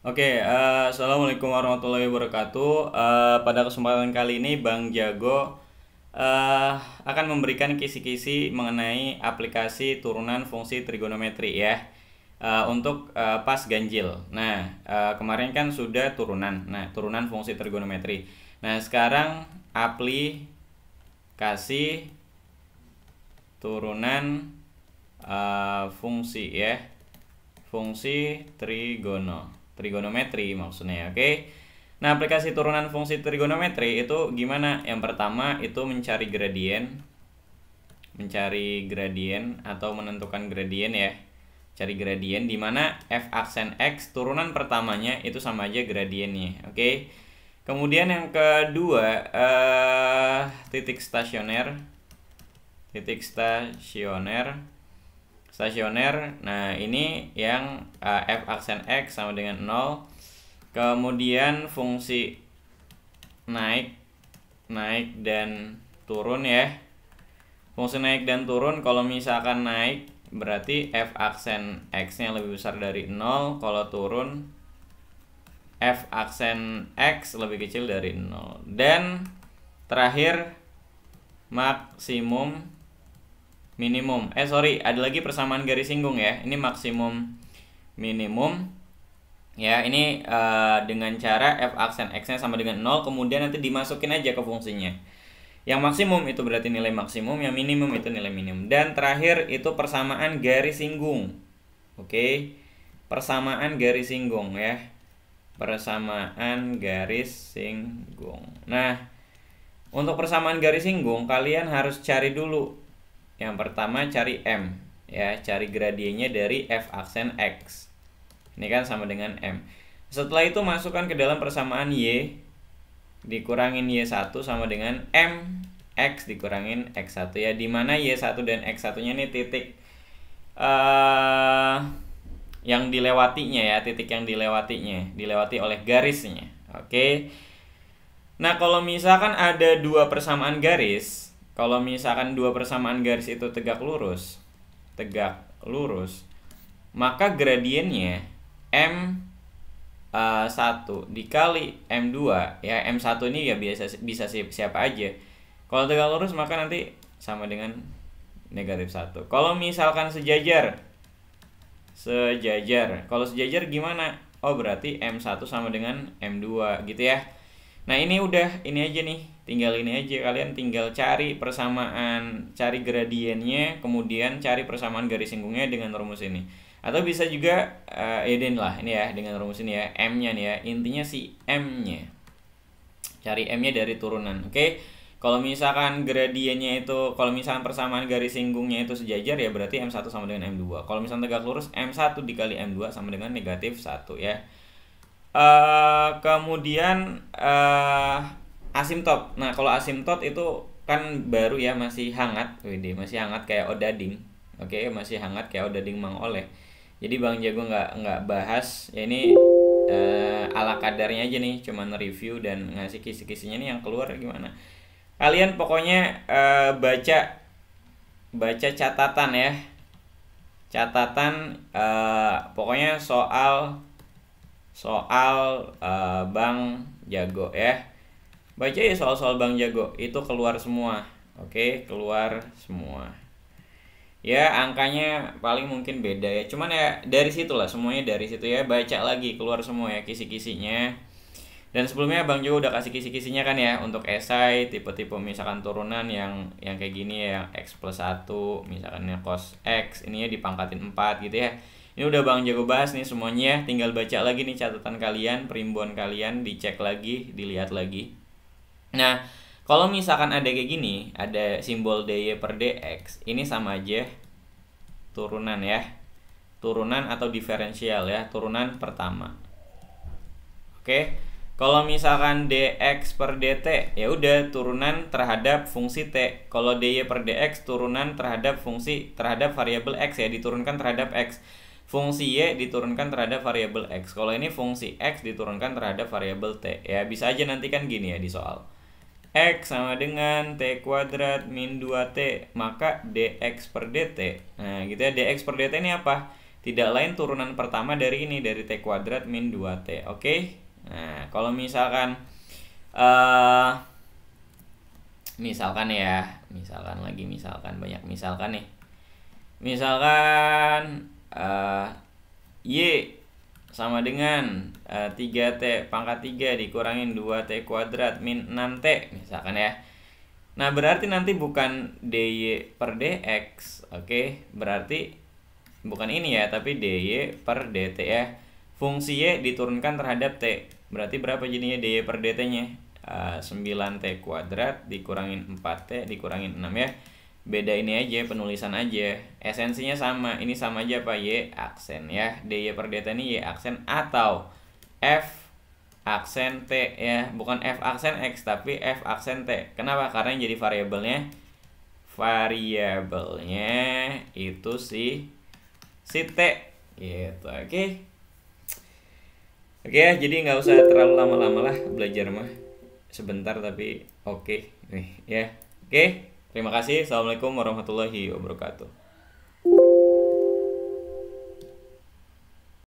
Assalamualaikum warahmatullahi wabarakatuh. Pada kesempatan kali ini Bang Jago akan memberikan kisi-kisi mengenai aplikasi turunan fungsi trigonometri ya, untuk pas ganjil. Nah, kemarin kan sudah turunan. Nah, turunan fungsi trigonometri. Nah, sekarang aplikasi turunan fungsi ya, fungsi trigonometri maksudnya, oke. Nah, aplikasi turunan fungsi trigonometri itu gimana? Yang pertama itu mencari gradien atau menentukan gradien ya. Cari gradien di mana f aksen x turunan pertamanya itu sama aja gradiennya, oke. Kemudian yang kedua titik stasioner. Nah, ini yang f aksen x sama dengan 0. Kemudian fungsi naik dan turun ya. Fungsi naik dan turun, kalau misalkan naik berarti f aksen x-nya lebih besar dari 0, kalau turun f aksen x lebih kecil dari 0. Dan terakhir maksimum minimum. Ada lagi persamaan garis singgung ya. Ini maksimum minimum ya. Ini dengan cara f aksen x-nya sama dengan 0, kemudian nanti dimasukin aja ke fungsinya. Yang maksimum itu berarti nilai maksimum, yang minimum itu nilai minimum. Dan terakhir itu persamaan garis singgung. Oke. Persamaan garis singgung ya. Persamaan garis singgung. Nah, untuk persamaan garis singgung kalian harus cari dulu. Yang pertama cari M ya, cari gradiennya dari f aksen x. Ini kan sama dengan M. Setelah itu masukkan ke dalam persamaan Y dikurangin Y1 sama dengan M X dikurangin X1 ya, dimana Y1 dan X1 nya ini titik yang dilewatinya ya, titik yang dilewati oleh garisnya. Oke. Nah, kalau misalkan ada dua persamaan garis, itu tegak lurus, maka gradiennya M1 dikali M2 ya. M1 ini ya bisa siapa aja. Kalau tegak lurus maka nanti sama dengan -1. Kalau misalkan sejajar. Kalau sejajar gimana? Oh, berarti M1 sama dengan M2 gitu ya. Nah, ini udah, ini aja nih. Tinggal ini aja, kalian tinggal cari persamaan, cari gradiennya, kemudian cari persamaan garis singgungnya dengan rumus ini. Atau bisa juga lah ini ya, dengan rumus ini ya, M-nya nih ya. Intinya si M-nya. Cari M-nya dari turunan, oke? Kalau misalkan gradiennya itu, kalau misalkan persamaan garis singgungnya itu sejajar ya berarti M1 sama dengan M2. Kalau misalkan tegak lurus, M1 dikali M2 sama dengan -1 ya. Kemudian asimtot. Nah, kalau asimtot itu kan baru ya, masih hangat. Masih hangat kayak odading. Oke, masih hangat kayak odading Mang Oleh. Jadi Bang Jago nggak bahas ya, ini ala kadarnya aja nih, cuman review dan ngasih kisi-kisinya nih yang keluar gimana. Kalian pokoknya baca catatan ya. Pokoknya soal Bang Jago ya. Baca ya soal Bang Jago, itu keluar semua. Oke, keluar semua. Ya, angkanya paling mungkin beda ya. Cuman ya dari situ lah, semuanya dari situ ya. Baca lagi, keluar semua ya kisi-kisinya. Dan sebelumnya Bang Jo udah kasih kisi-kisinya kan ya untuk esai tipe-tipe misalkan turunan yang kayak gini ya, yang x+1, misalkan yang cos x, ini ya dipangkatin 4 gitu ya. Ini udah Bang Jago bahas nih semuanya, tinggal baca lagi nih catatan kalian, perimbuan kalian, dicek lagi, dilihat lagi. Nah, kalau misalkan ada kayak gini, ada simbol dy per dx, ini sama aja turunan ya. Turunan atau diferensial ya, turunan pertama. Oke. Kalau misalkan dx per dt, ya udah turunan terhadap fungsi t. Kalau dy per dx turunan terhadap variabel x ya, diturunkan terhadap x. Fungsi y diturunkan terhadap variabel x. Kalau ini fungsi x diturunkan terhadap variabel t. Ya, bisa aja nanti kan gini ya di soal. X sama dengan t kuadrat min 2t, maka dx per dt. Nah, gitu ya, dx per dt ini apa? tidak lain turunan pertama dari ini, dari T kuadrat min 2T. Oke. Nah, kalau misalkan misalkan ya, misalkan banyak misalkan nih. Misalkan Y sama dengan 3T pangkat 3 dikurangin 2T kuadrat min 6T misalkan ya. Nah, berarti nanti bukan dy per dx, oke? Berarti bukan ini ya, tapi dy per dt ya. Fungsi y diturunkan terhadap t. Berarti berapa jadinya dy per dt-nya? 9t kuadrat dikurangin 4t dikurangin 6 ya. Beda ini aja, penulisan aja. Esensinya sama. Ini sama aja apa? Y aksen ya. dy per dt ini y aksen atau f aksen t ya, bukan f aksen x tapi f aksen t. Kenapa? Karena yang jadi variabelnya itu si t gitu. Oke ya, jadi nggak usah terlalu lama-lama lah belajar mah, sebentar tapi oke nih ya. Oke, terima kasih. Assalamualaikum warahmatullahi wabarakatuh.